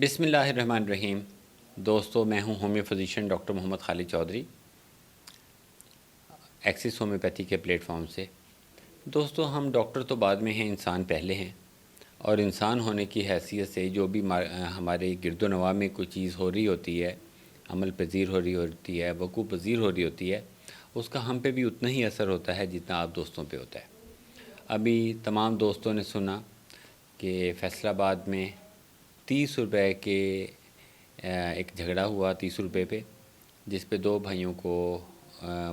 بسم اللہ الرحمن الرحیم۔ دوستو، میں ہوں ہومیو فزیشین ڈاکٹر محمد خالد چودھری، ایکسس ہومیوپیتھی کے پلیٹ فارم سے۔ دوستو، ہم ڈاکٹر تو بعد میں ہیں، انسان پہلے ہیں، اور انسان ہونے کی حیثیت سے جو بھی ہمارے گرد و نواح میں کوئی چیز ہو رہی ہوتی ہے، عمل پذیر ہو رہی ہوتی ہے، وقوع پذیر ہو رہی ہوتی ہے، اس کا ہم پہ بھی اتنا ہی اثر ہوتا ہے جتنا آپ دوستوں پہ ہوتا ہے۔ ابھی تمام دوستوں نے سنا کہ فیصل آباد میں 30 روپے کے ایک جھگڑا ہوا، 30 روپے پہ، جس پہ 2 بھائیوں کو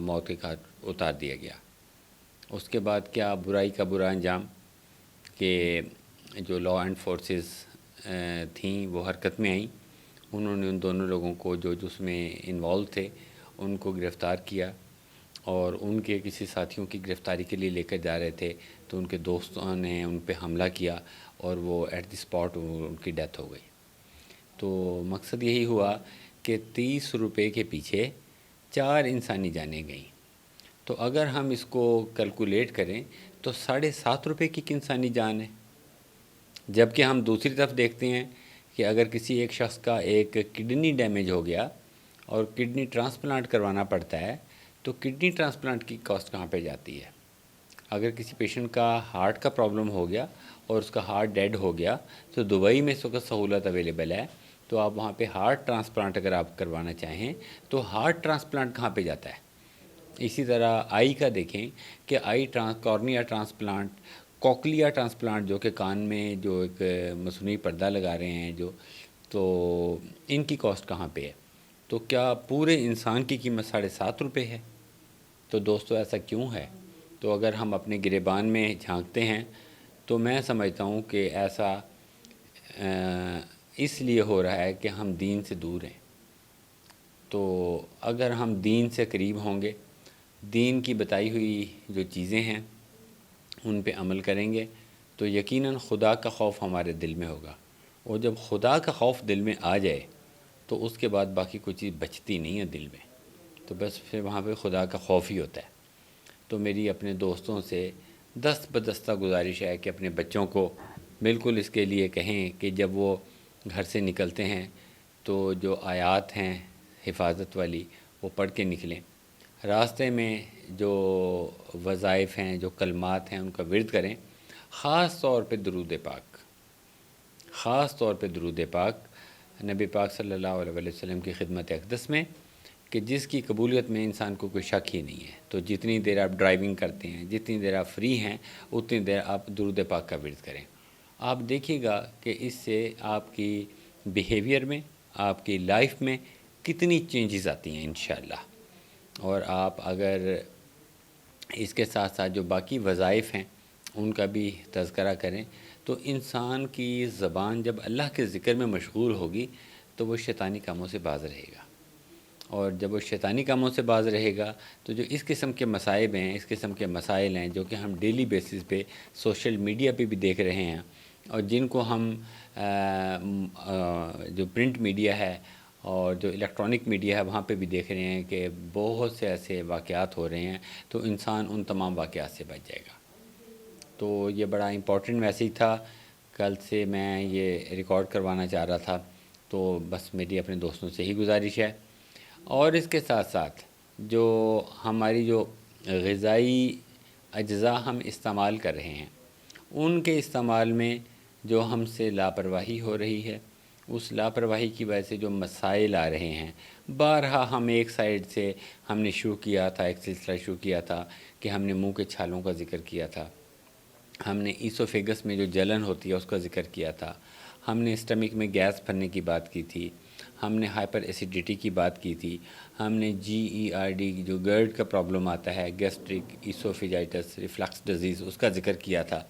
موت کے گھاٹ اتار دیا گیا۔ اس کے بعد کیا برائی کا برا انجام کہ جو لا اینڈ فورسز تھیں وہ حرکت میں آئیں، انہوں نے ان دونوں لوگوں کو جو اس میں انوالو تھے ان کو گرفتار کیا، اور ان کے کسی ساتھیوں کی گرفتاری کے لیے لے کر جا رہے تھے تو ان کے دوستوں نے ان پہ حملہ کیا اور وہ ایٹ دی اسپاٹ ان کی ڈیتھ ہو گئی۔ تو مقصد یہی ہوا کہ 30 روپے کے پیچھے 4 انسانی جانیں گئیں۔ تو اگر ہم اس کو کیلکولیٹ کریں تو 7.5 روپے کی انسانی جان ہے، جبکہ ہم دوسری طرف دیکھتے ہیں کہ اگر کسی ایک شخص کا ایک کڈنی ڈیمیج ہو گیا اور کڈنی ٹرانسپلانٹ کروانا پڑتا ہے تو کڈنی ٹرانسپلانٹ کی کاسٹ کہاں پہ جاتی ہے؟ اگر کسی پیشنٹ کا ہارٹ کا پرابلم ہو گیا اور اس کا ہارٹ ڈیڈ ہو گیا تو دبئی میں اس وقت سہولت اویلیبل ہے، تو آپ وہاں پہ ہارٹ ٹرانسپلانٹ اگر آپ کروانا چاہیں تو ہارٹ ٹرانسپلانٹ کہاں پہ جاتا ہے؟ اسی طرح آئی کا دیکھیں کہ کارنیا ٹرانسپلانٹ، کوکلیا ٹرانسپلانٹ جو کہ کان میں جو ایک مصنوعی پردہ لگا رہے ہیں تو ان کی کاسٹ کہاں پہ ہے؟ تو کیا پورے انسان کی قیمت 7.5 روپے ہے؟ تو دوستو ایسا کیوں ہے؟ تو اگر ہم اپنے گریبان میں جھانکتے ہیں تو میں سمجھتا ہوں کہ ایسا اس لیے ہو رہا ہے کہ ہم دین سے دور ہیں۔ تو اگر ہم دین سے قریب ہوں گے، دین کی بتائی ہوئی جو چیزیں ہیں ان پہ عمل کریں گے تو یقیناً خدا کا خوف ہمارے دل میں ہوگا، اور جب خدا کا خوف دل میں آ جائے تو اس کے بعد باقی کوئی چیز بچتی نہیں ہے دل میں، تو بس پھر وہاں پہ خدا کا خوف ہی ہوتا ہے۔ تو میری اپنے دوستوں سے دست بدستہ گزارش ہے کہ اپنے بچوں کو بالکل اس کے لیے کہیں کہ جب وہ گھر سے نکلتے ہیں تو جو آیات ہیں حفاظت والی وہ پڑھ کے نکلیں، راستے میں جو وظائف ہیں، جو کلمات ہیں، ان کا ورد کریں، خاص طور پہ درود پاک، خاص طور پہ درود پاک نبی پاک صلی اللہ علیہ وسلم کی خدمت اقدس میں، کہ جس کی قبولیت میں انسان کو کوئی شک ہی نہیں ہے۔ تو جتنی دیر آپ ڈرائیونگ کرتے ہیں، جتنی دیر آپ فری ہیں، اتنی دیر آپ درود پاک کا ورد کریں۔ آپ دیکھیے گا کہ اس سے آپ کی بیہیویئر میں، آپ کی لائف میں کتنی چینجز آتی ہیں انشاءاللہ۔ اور آپ اگر اس کے ساتھ ساتھ جو باقی وظائف ہیں ان کا بھی تذکرہ کریں تو انسان کی زبان جب اللہ کے ذکر میں مشغول ہوگی تو وہ شیطانی کاموں سے باز رہے گا، اور جب وہ شیطانی کاموں سے باز رہے گا تو جو اس قسم کے مصائب ہیں، اس قسم کے مسائل ہیں جو کہ ہم ڈیلی بیسس پہ سوشل میڈیا پہ بھی دیکھ رہے ہیں، اور جن کو ہم جو پرنٹ میڈیا ہے اور جو الیکٹرانک میڈیا ہے وہاں پہ بھی دیکھ رہے ہیں کہ بہت سے ایسے واقعات ہو رہے ہیں، تو انسان ان تمام واقعات سے بچ جائے گا۔ تو یہ بڑا امپورٹنٹ میسیج تھا، کل سے میں یہ ریکارڈ کروانا چاہ رہا تھا، تو بس میری اپنے دوستوں سے ہی گزارش ہے۔ اور اس کے ساتھ ساتھ جو ہماری جو غذائی اجزاء ہم استعمال کر رہے ہیں ان کے استعمال میں جو ہم سے لاپرواہی ہو رہی ہے، اس لاپرواہی کی وجہ سے جو مسائل آ رہے ہیں، بارہا ہم ایک سائیڈ سے ہم نے شروع کیا تھا، ایک سلسلہ شروع کیا تھا کہ ہم نے منہ کے چھالوں کا ذکر کیا تھا، ہم نے ایسوفیگس میں جو جلن ہوتی ہے اس کا ذکر کیا تھا، ہم نے اسٹمک میں گیس بھرنے کی بات کی تھی، ہم نے ہائپر ایسیڈیٹی کی بات کی تھی، ہم نے GERD جو گرڈ کا پرابلم آتا ہے، گیسٹرک ایسوفیجائٹس ریفلکس ڈیزیز، اس کا ذکر کیا تھا،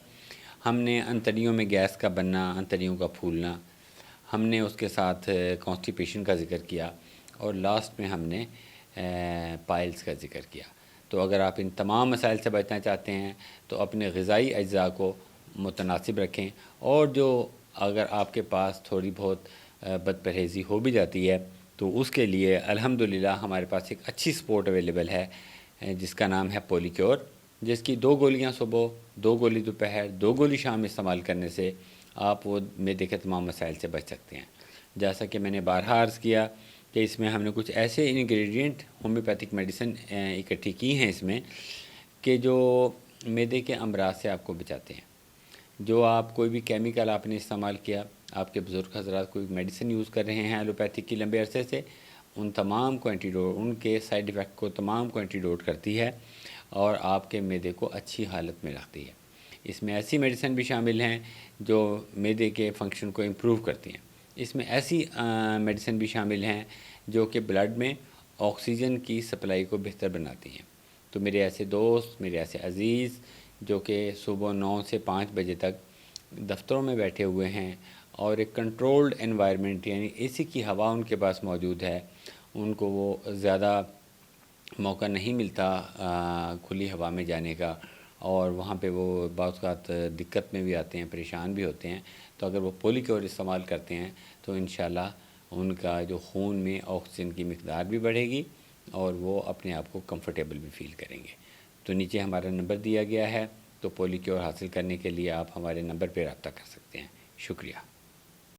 ہم نے انتڑیوں میں گیس کا بننا، انتڑیوں کا پھولنا، ہم نے اس کے ساتھ کانسٹیپیشن کا ذکر کیا، اور لاسٹ میں ہم نے پائلز کا ذکر کیا۔ تو اگر آپ ان تمام مسائل سے بچنا چاہتے ہیں تو اپنے غذائی اجزاء کو متناسب رکھیں، اور جو اگر آپ کے پاس تھوڑی بہت بد پرہیزی ہو بھی جاتی ہے تو اس کے لیے الحمدللہ ہمارے پاس ایک اچھی سپورٹ اویلیبل ہے جس کا نام ہے پولیکیور، جس کی 2 گولیاں صبح، 2 گولی دوپہر، 2 گولی شام استعمال کرنے سے آپ وہ معدے کے تمام مسائل سے بچ سکتے ہیں۔ جیسا کہ میں نے بارہا عرض کیا کہ اس میں ہم نے کچھ ایسے انگریڈینٹ ہومیوپیتھک میڈیسن اکٹھی کی ہیں اس میں کہ جو معدے کے امراض سے آپ کو بچاتے ہیں۔ جو آپ کوئی بھی کیمیکل آپ نے استعمال کیا، آپ کے بزرگ حضرات کوئی میڈیسن یوز کر رہے ہیں ایلوپیتھک کی لمبے عرصے سے، ان تمام کو اینٹیڈوٹ، ان کے سائیڈ ایفیکٹ کو تمام کو اینٹیڈوٹ کرتی ہے اور آپ کے معدے کو اچھی حالت میں رکھتی ہے۔ اس میں ایسی میڈیسن بھی شامل ہیں جو معدے کے فنکشن کو امپروو کرتی ہیں۔ اس میں ایسی میڈیسن بھی شامل ہیں جو کہ بلڈ میں آکسیجن کی سپلائی کو بہتر بناتی ہیں۔ تو میرے ایسے دوست، میرے ایسے عزیز جو کہ صبح 9 سے 5 بجے تک دفتروں میں بیٹھے ہوئے ہیں اور ایک کنٹرولڈ انوائرمنٹ یعنی اے سی کی ہوا ان کے پاس موجود ہے، ان کو وہ زیادہ موقع نہیں ملتا کھلی ہوا میں جانے کا، اور وہاں پہ وہ بعض اوقات دقت میں بھی آتے ہیں، پریشان بھی ہوتے ہیں، تو اگر وہ پولیکیور استعمال کرتے ہیں تو انشاءاللہ ان کا جو خون میں آکسیجن کی مقدار بھی بڑھے گی اور وہ اپنے آپ کو کمفرٹیبل بھی فیل کریں گے۔ تو نیچے ہمارا نمبر دیا گیا ہے، تو پولیکیور حاصل کرنے کے لیے آپ ہمارے نمبر پہ رابطہ کر سکتے ہیں۔ شکریہ۔